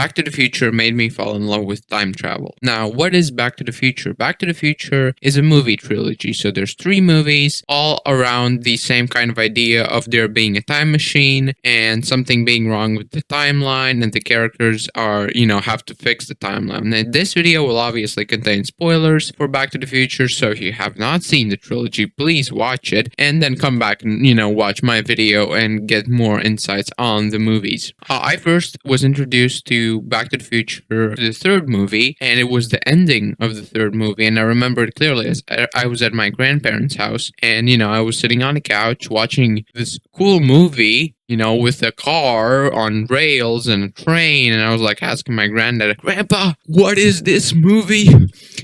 Back to the Future made me fall in love with time travel. Now, what is Back to the Future? Back to the Future is a movie trilogy. So there's three movies all around the same kind of idea of there being a time machine and something being wrong with the timeline, and the characters are, have to fix the timeline. Now, this video will obviously contain spoilers for Back to the Future. So if you have not seen the trilogy, please watch it and then come back and, watch my video and get more insights on the movies. I first was introduced to Back to the Future, the third movie, and it was the ending of the third movie. And I remember it clearly as I was at my grandparents' house, and I was sitting on the couch watching this cool movie, with a car on rails and a train. And I was like asking my granddad, "Grandpa, what is this movie?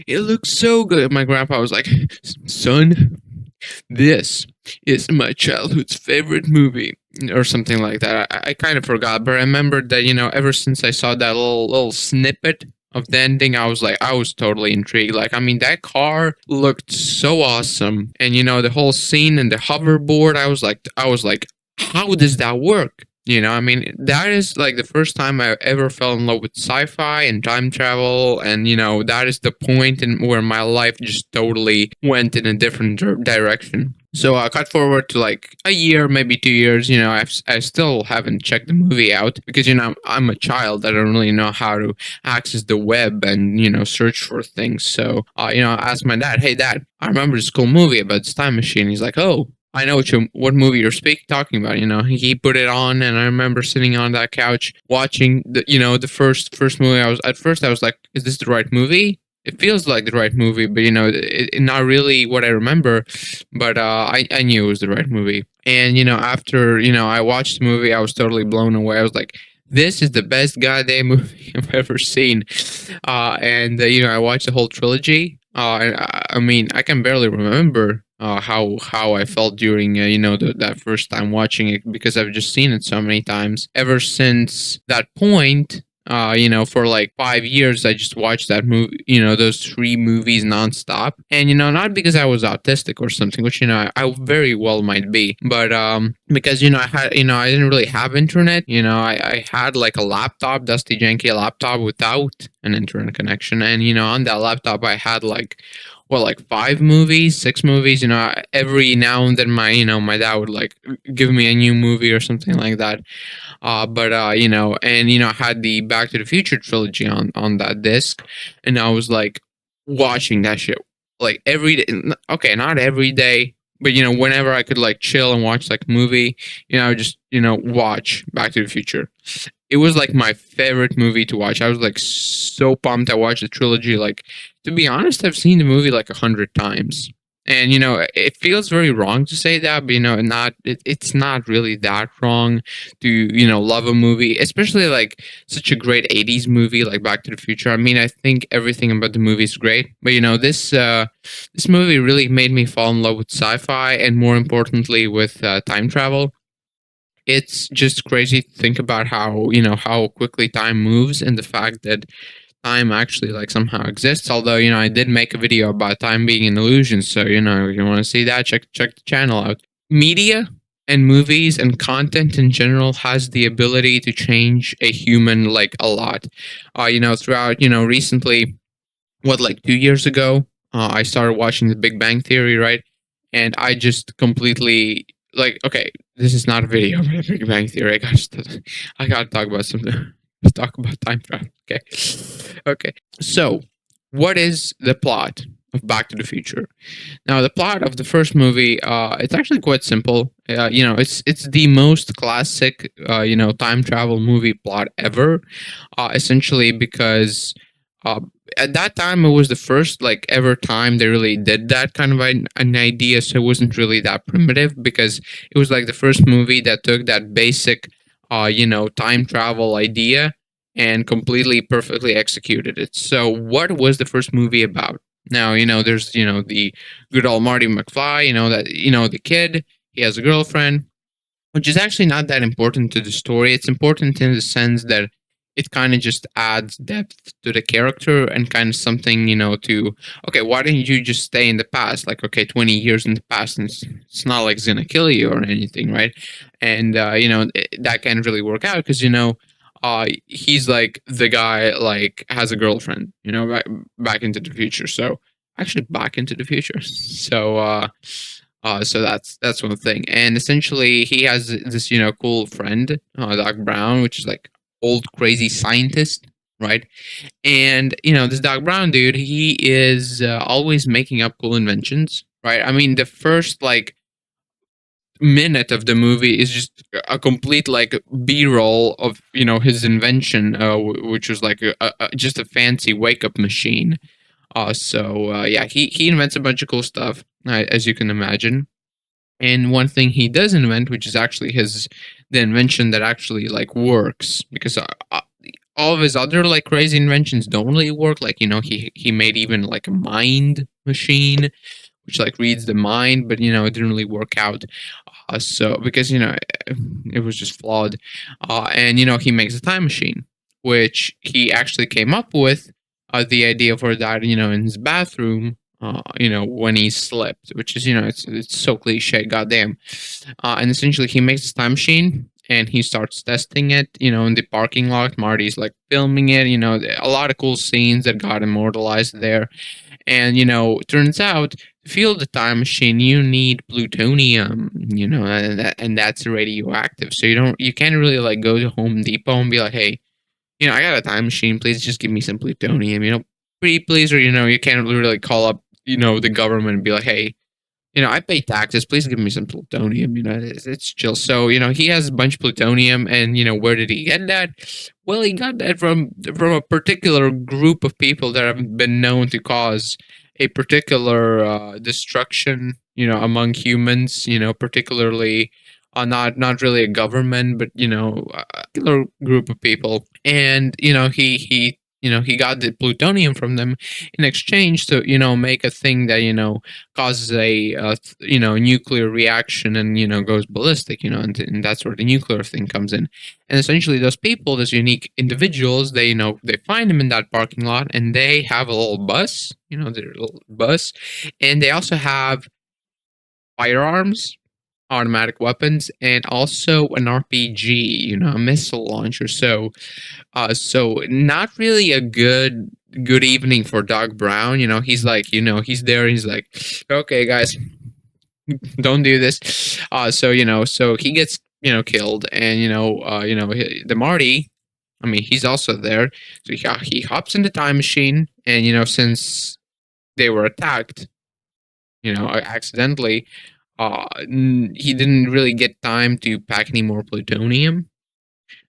It looks so good." My grandpa was like, "Son, this is my childhood's favorite movie," or something like that. I kind of forgot, but I remembered that, ever since I saw that little snippet of the ending, I was totally intrigued. Like, I mean, that car looked so awesome. And, the whole scene and the hoverboard, I was like, how does that work? I mean, that is like the first time I ever fell in love with sci-fi and time travel, and that is the point in where my life just totally went in a different direction. So I cut forward to like a year, maybe 2 years. I still haven't checked the movie out because I'm a child. I don't really know how to access the web and search for things. So I asked my dad, "Hey, Dad, I remember this cool movie about this time machine." He's like, "Oh, I know what movie you're talking about." He put it on, and I remember sitting on that couch watching the first movie. I was like, "Is this the right movie?" It feels like the right movie, but not really what I remember. But I knew it was the right movie. And after I watched the movie, I was totally blown away. I was like, "This is the best goddamn movie I've ever seen." And I watched the whole trilogy. And I mean, I can barely remember how I felt during that first time watching it, because I've just seen it so many times. Ever since that point, for like 5 years, I just watched that movie, those three movies nonstop. And, not because I was autistic or something, which, I very well might be, but, because, I didn't really have internet. I had like a laptop, dusty, janky laptop without an internet connection. And, on that laptop, I had like, like 5 movies, 6 movies. Every now and then my dad would like give me a new movie or something like that. But and I had the Back to the Future trilogy on that disc, and I was like watching that shit like every day. Okay, not every day, but whenever I could like chill and watch like a movie, I would just watch Back to the Future. It was like my favorite movie to watch. I was like so pumped. I watched the trilogy. Like, to be honest, I've seen the movie like 100 times. And it feels very wrong to say that, but it's not really that wrong to love a movie, especially like such a great 80s movie like Back to the Future. I mean, I think everything about the movie is great, but this movie really made me fall in love with sci-fi, and more importantly with time travel. It's just crazy to think about how quickly time moves, and the fact that time actually like somehow exists. Although I did make a video about time being an illusion, so if you want to see that, check the channel out. Media and movies and content in general has the ability to change a human like a lot. Throughout recently, what, like 2 years ago, I started watching The Big Bang Theory, right? And I just completely like, okay, this is not a video about Big Bang Theory. I gotta talk about something. Let's talk about time travel. Okay. Okay. So, what is the plot of Back to the Future? Now, the plot of the first movie, it's actually quite simple. It's the most classic, time travel movie plot ever. Essentially, because uh, at that time it was the first like ever time they really did that kind of an idea. So it wasn't really that primitive, because it was like the first movie that took that basic, time travel idea and completely perfectly executed it. So what was the first movie about? Now, there's, the good old Marty McFly, the kid, he has a girlfriend, which is actually not that important to the story. It's important in the sense that it kind of just adds depth to the character and kind of something, to, okay, why don't you just stay in the past? Like, okay, 20 years in the past, and it's not like it's going to kill you or anything, right? And, that can really work out because, he's like the guy like has a girlfriend, back into the future. So actually back into the future. So that's one thing. And essentially he has this, cool friend, Doc Brown, which is like old crazy scientist, right? And this Doc Brown dude, he is always making up cool inventions, right? I mean, the first like minute of the movie is just a complete like b-roll of his invention, which was like just a fancy wake up machine. Yeah, he invents a bunch of cool stuff, as you can imagine. And one thing he does invent, which is actually the invention that actually like works, because all of his other like crazy inventions don't really work. Like he made even like a mind machine, which like reads the mind, but it didn't really work out. So because it was just flawed, and he makes a time machine, which he actually came up with the idea for that, in his bathroom, when he slept, which is it's so cliche, goddamn. And essentially he makes this time machine and he starts testing it, in the parking lot. Marty's like filming it, a lot of cool scenes that got immortalized there. And turns out to fuel the time machine, you need plutonium, and that's radioactive. So you can't really like go to Home Depot and be like, hey, I got a time machine. Please just give me some plutonium, pretty please. Or you can't really call up, the government and be like, hey, I pay taxes. Please give me some plutonium. It's chill. So, he has a bunch of plutonium, and where did he get that? Well, he got that from a particular group of people that have been known to cause a particular destruction, among humans. Particularly, not really a government, but a particular group of people. And he got the plutonium from them in exchange to make a thing that causes a nuclear reaction and goes ballistic, and that's where the nuclear thing comes in. And essentially those people, those unique individuals, they find them in that parking lot, and they have a little bus, their little bus, and they also have firearms, automatic weapons, and also an RPG, a missile launcher. So not really a good evening for Doc Brown. He's like, he's there. He's like, okay, guys, don't do this. So he gets killed, and the Marty. I mean, he's also there. So he hops in the time machine, and since they were attacked, accidentally, he didn't really get time to pack any more plutonium.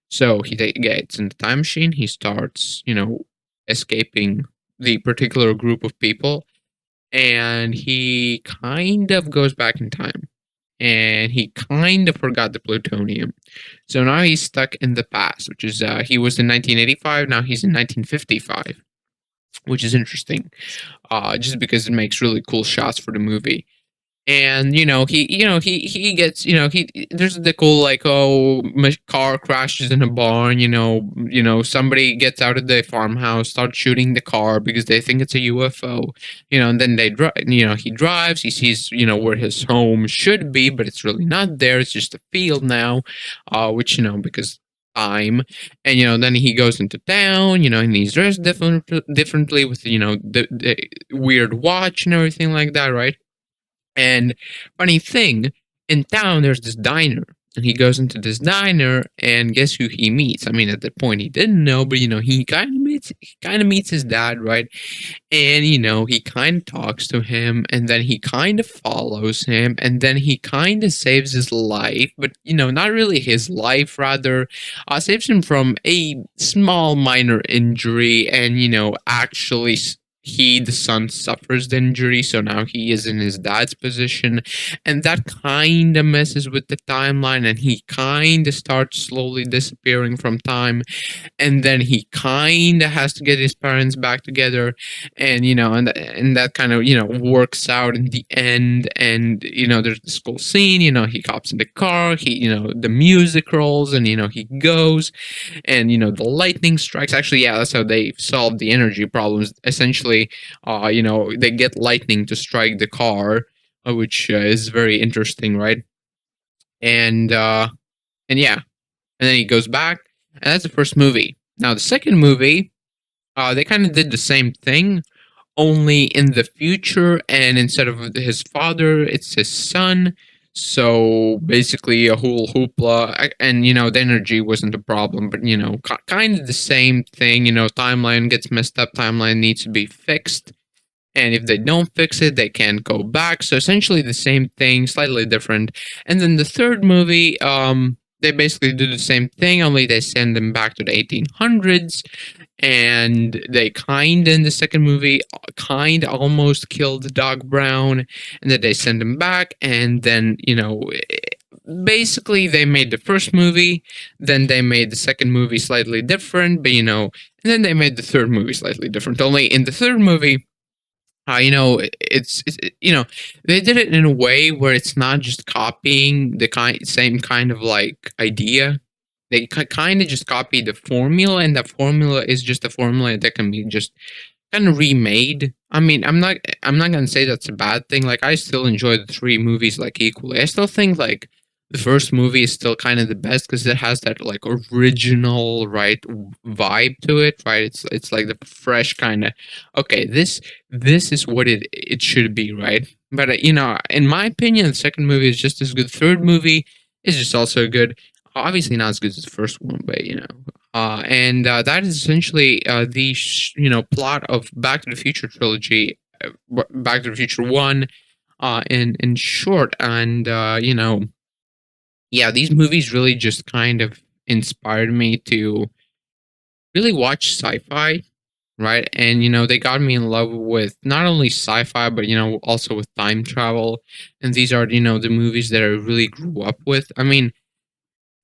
So he gets in the time machine. He starts, escaping the particular group of people, and he kind of goes back in time, and he kind of forgot the plutonium. So now he's stuck in the past, which is he was in 1985. Now he's in 1955, which is interesting, just because it makes really cool shots for the movie. And he gets he there's the cool like, oh, my car crashes in a barn, somebody gets out of the farmhouse, starts shooting the car because they think it's a UFO, and then they drive, he drives, he sees where his home should be, but it's really not there, it's just a field now, which because time. And then he goes into town, and he's dressed differently with the weird watch and everything like that, right? And funny thing, in town there's this diner, and he goes into this diner, and guess who he meets? I mean, at that point he didn't know, but he kind of meets his dad, right? And he kind of talks to him, and then he kind of follows him, and then he kind of saves his life, but not really his life, rather saves him from a small minor injury, and actually the son suffers the injury, so now he is in his dad's position, and that kind of messes with the timeline, and he kind of starts slowly disappearing from time, and then he kind of has to get his parents back together, and and that kind of works out in the end. And there's this cool scene, he hops in the car, he the music rolls, and he goes, and the lightning strikes. Actually, yeah, that's how they solve the energy problems. Essentially, they get lightning to strike the car, which is very interesting, right? And and yeah, and then he goes back, And that's the first movie. Now, the second movie, they kind of did the same thing, only in the future, and instead of his father, it's his son. So basically, a whole hoopla, and the energy wasn't a problem, but kind of the same thing. Timeline gets messed up, timeline needs to be fixed, and if they don't fix it, they can't go back. So essentially, the same thing, slightly different. And then the third movie, they basically do the same thing, only they send them back to the 1800s, and they kind in the second movie kind almost killed Doc Brown, and then they send him back, and then basically they made the first movie, then they made the second movie slightly different, but and then they made the third movie slightly different. Only in the third movie, it's they did it in a way where it's not just copying the same kind of like idea. They kind of just copy the formula, and that formula is just a formula that can be just kind of remade. I mean, I'm not gonna say that's a bad thing. Like, I still enjoy the three movies like equally. I still think like the first movie is still kind of the best because it has that like original right vibe to it. Right, it's like the fresh kind of, okay, this is what it should be, right? But in my opinion, the second movie is just as good. Third movie is just also good. Obviously not as good as the first one, but and that is essentially the plot of Back to the Future trilogy, Back to the Future One, in short. And yeah, these movies really just kind of inspired me to really watch sci-fi, right? And they got me in love with not only sci-fi, but also with time travel. And these are the movies that I really grew up with. I mean,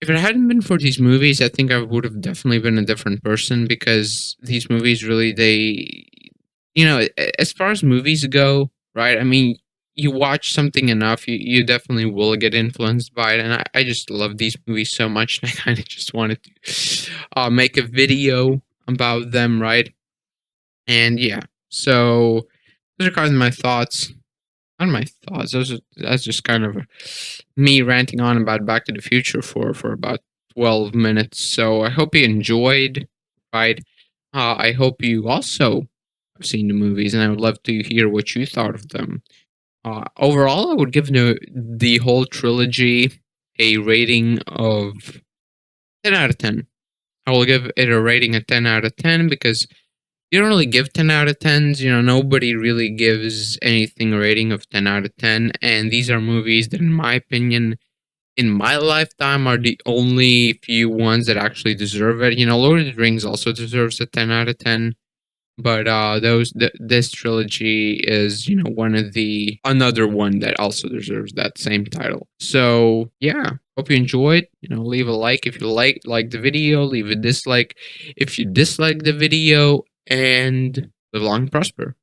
if it hadn't been for these movies, I think I would have definitely been a different person, because these movies really, as far as movies go, right? I mean, you watch something enough, you definitely will get influenced by it. And I just love these movies so much. And I kind of just wanted to make a video about them, right? And yeah, so those are kind of my thoughts. Not my thoughts. That's just kind of me ranting on about Back to the Future for about 12 minutes. So I hope you enjoyed. Right. I hope you also have seen the movies, and I would love to hear what you thought of them. Overall, I would give the whole trilogy a rating of 10 out of 10. I will give it a rating of 10 out of 10 because you don't really give 10 out of 10s. Nobody really gives anything a rating of 10 out of 10. And these are movies that, in my opinion, in my lifetime, are the only few ones that actually deserve it. Lord of the Rings also deserves a 10 out of 10. But this trilogy is, one of the another one that also deserves that same title. So yeah, hope you enjoyed. Leave a like if you like the video. Leave a dislike if you dislike the video, and live long and prosper.